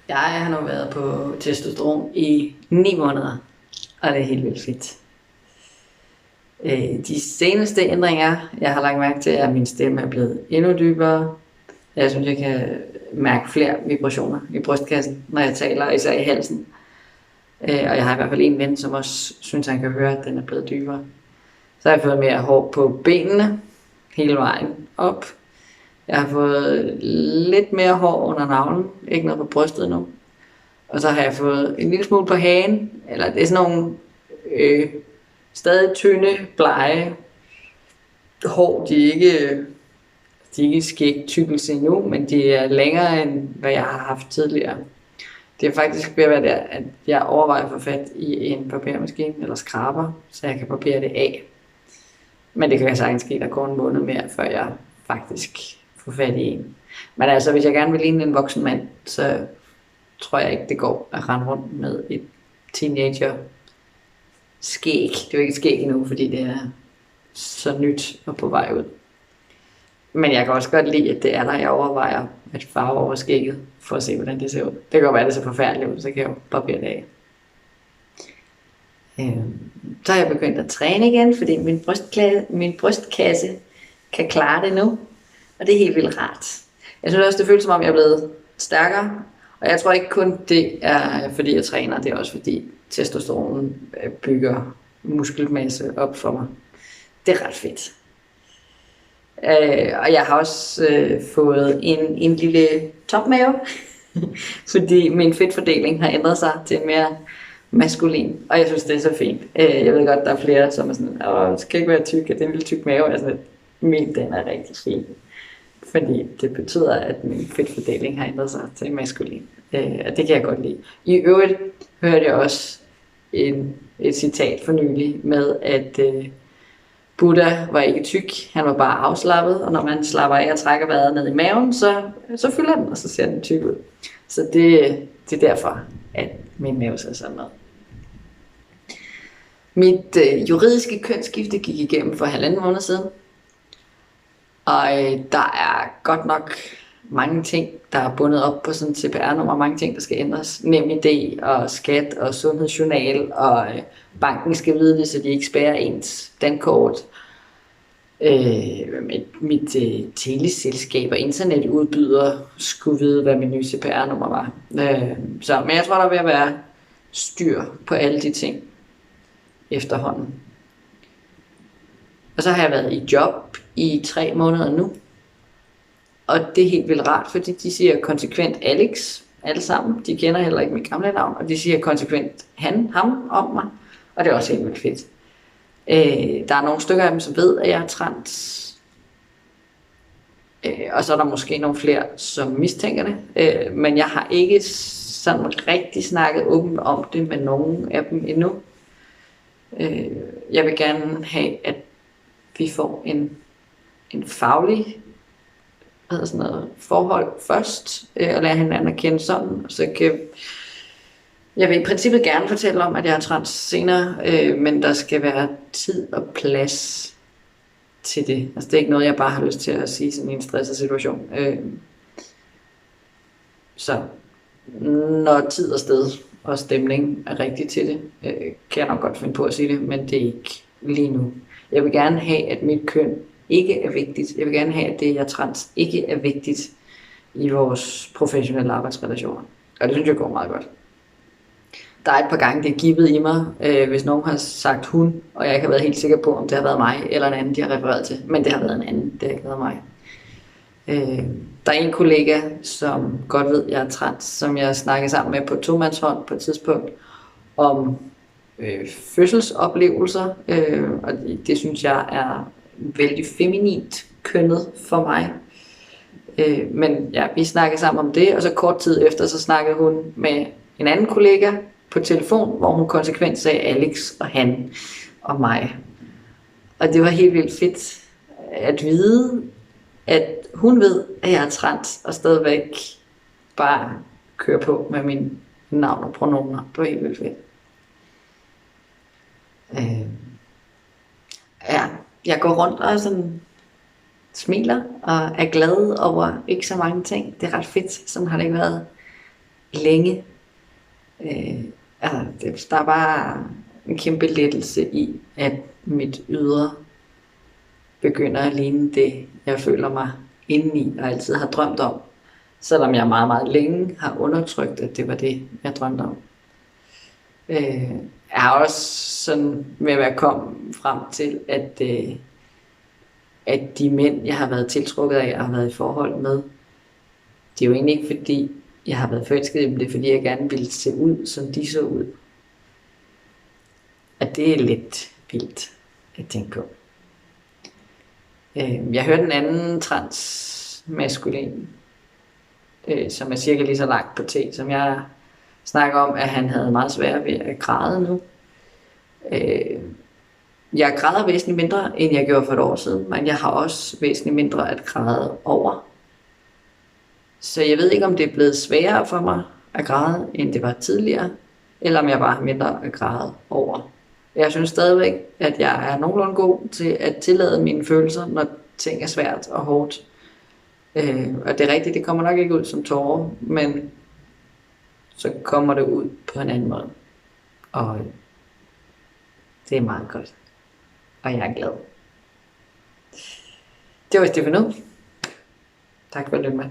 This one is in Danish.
Jeg har nu været på testosteron i 9 måneder, og det er helt vildt fedt. De seneste ændringer, jeg har lagt mærke til, er, at min stemme er blevet endnu dybere. Jeg synes, jeg kan mærke flere vibrationer i brystkassen, når jeg taler, især i halsen. Og jeg har i hvert fald en ven, som også synes, han kan høre, at den er blevet dybere. Så har jeg fået mere hår på benene, hele vejen op. Jeg har fået lidt mere hår under navlen, ikke noget på brystet endnu. Og så har jeg fået en lille smule på hagen, eller det er sådan nogle stadig tynde, blege hår. De er ikke skægtykkelse endnu, men de er længere end hvad jeg har haft tidligere. Det er faktisk ved at være der, at jeg overvejer at få fat i en barbermaskine eller skraber, så jeg kan barbere det af. Men det kan sagtens ske, der går en måned mere, før jeg faktisk får fat i en. Men altså, hvis jeg gerne vil ligne en voksen mand, så tror jeg ikke, det går at rende rundt med et teenager skæg. Det er jo ikke et skæg endnu, fordi det er så nyt og på vej ud. Men jeg kan også godt lide, at det er der, jeg overvejer at farve over skægget, for at se, hvordan det ser ud. Det kan jo være, det så forfærdeligt ud, så kan jeg jo barbere det af. Så har jeg begyndt at træne igen, fordi min brystkasse kan klare det nu. Og det er helt vildt rart. Jeg synes også, det føles som om, jeg er blevet stærkere. Og jeg tror ikke kun, det er fordi jeg træner, det er også fordi testosteronen bygger muskelmasse op for mig. Det er ret fedt. Og jeg har også fået en lille topmave, fordi min fedtfordeling har ændret sig til mere maskulin, og jeg synes, det er så fint. Jeg ved godt, der er flere, som er sådan, det skal ikke være tyk, at det er en lille tyk mave. Altså, min, den er rigtig fin, fordi det betyder, at min fedtfordeling har ændret sig til maskulin. Og det kan jeg godt lide. I øvrigt hørte jeg også et citat for nylig med, at Buddha var ikke tyk, han var bare afslappet, og når man slapper af og trækker vejret ned i maven, så fylder den, og så ser den tyk ud. Så det er derfor, at min mave ser sådan noget. Mit juridiske kønsskifte gik igennem for 1,5 måned siden, og der er godt nok mange ting, der er bundet op på sådan et CPR-nummer, mange ting, der skal ændres. NemID og skat og sundhedsjournal, og banken skal vide det, så de ikke spærrer ens dankort. Mit teleselskab og internetudbyder skulle vide, hvad min nye CPR-nummer var. Men jeg tror, der er ved at være styr på alle de ting efterhånden. Og så har jeg været i job i 3 måneder nu. Og det er helt vildt rart, fordi de siger konsekvent Alex, alle sammen. De kender heller ikke mit gamle navn, og de siger konsekvent ham om mig. Og det er også helt vildt fedt. Der er nogle stykker af dem, som ved, at jeg er trans. Og så er der måske nogle flere, som mistænker det. Men jeg har ikke sådan rigtig snakket åbent om det med nogen af dem endnu. Jeg vil gerne have, at vi får en faglig forhold først, og lære hinanden at kende sådan. Så jeg vil i princippet gerne fortælle om, at jeg er trans senere, men der skal være tid og plads til det. Altså det er ikke noget, jeg bare har lyst til at sige sådan i en stresset situation. Så når tid og sted og stemning er rigtigt til det, kan jeg nok godt finde på at sige det, men det er ikke lige nu. Jeg vil gerne have, at mit køn ikke er vigtigt. Jeg vil gerne have, at det, jeg er trans, ikke er vigtigt i vores professionelle arbejdsrelationer. Og det synes jeg går meget godt. Der er et par gange, det er givet i mig, hvis nogen har sagt hun, og jeg ikke har været helt sikker på, om det har været mig eller en anden, de har refereret til. Men det har været en anden, det har ikke været mig. Der er en kollega, som godt ved, at jeg er trans, som jeg snakkede sammen med på 2-mandshånd på et tidspunkt, om fødselsoplevelser, og det synes jeg er vældig feminint kønnet for mig. Men ja, vi snakkede sammen om det, og så kort tid efter, så snakkede hun med en anden kollega på telefon, hvor hun konsekvent sagde Alex og han og mig. Og det var helt vildt fedt at vide, at hun ved, at jeg er trans, og stadigvæk bare kører på med mine navn og pronomer. Det var helt vildt fedt. Ja, jeg går rundt og sådan smiler og er glad over ikke så mange ting. Det er ret fedt, sådan har det ikke været længe. Der er bare en kæmpe lettelse i, at mit ydre begynder at ligne det, jeg føler mig indeni og altid har drømt om. Selvom jeg meget, meget længe har undertrykt, at det var det, jeg drømte om. Jeg har også sådan ved at være kommet frem til, at de mænd, jeg har været tiltrukket af og har været i forhold med, det er jo egentlig ikke fordi, jeg har været forelsket i dem, det er fordi, jeg gerne ville se ud, som de så ud. Og det er lidt vildt at tænke på. Jeg hørte en anden transmaskulin, som er cirka lige så langt på T, som jeg snakker om, at han havde meget svært ved at græde nu. Jeg græder væsentligt mindre, end jeg gjorde for et år siden, men jeg har også væsentligt mindre at græde over. Så jeg ved ikke, om det er blevet sværere for mig at græde, end det var tidligere, eller om jeg bare har mindre at græde over. Jeg synes stadigvæk, at jeg er nogenlunde god til at tillade mine følelser, når ting er svært og hårdt. Og det er rigtigt, det kommer nok ikke ud som tårer, men så kommer det ud på en anden måde. Og det er meget godt. Og jeg er glad. Det var det for nu. Tak for at lytte med.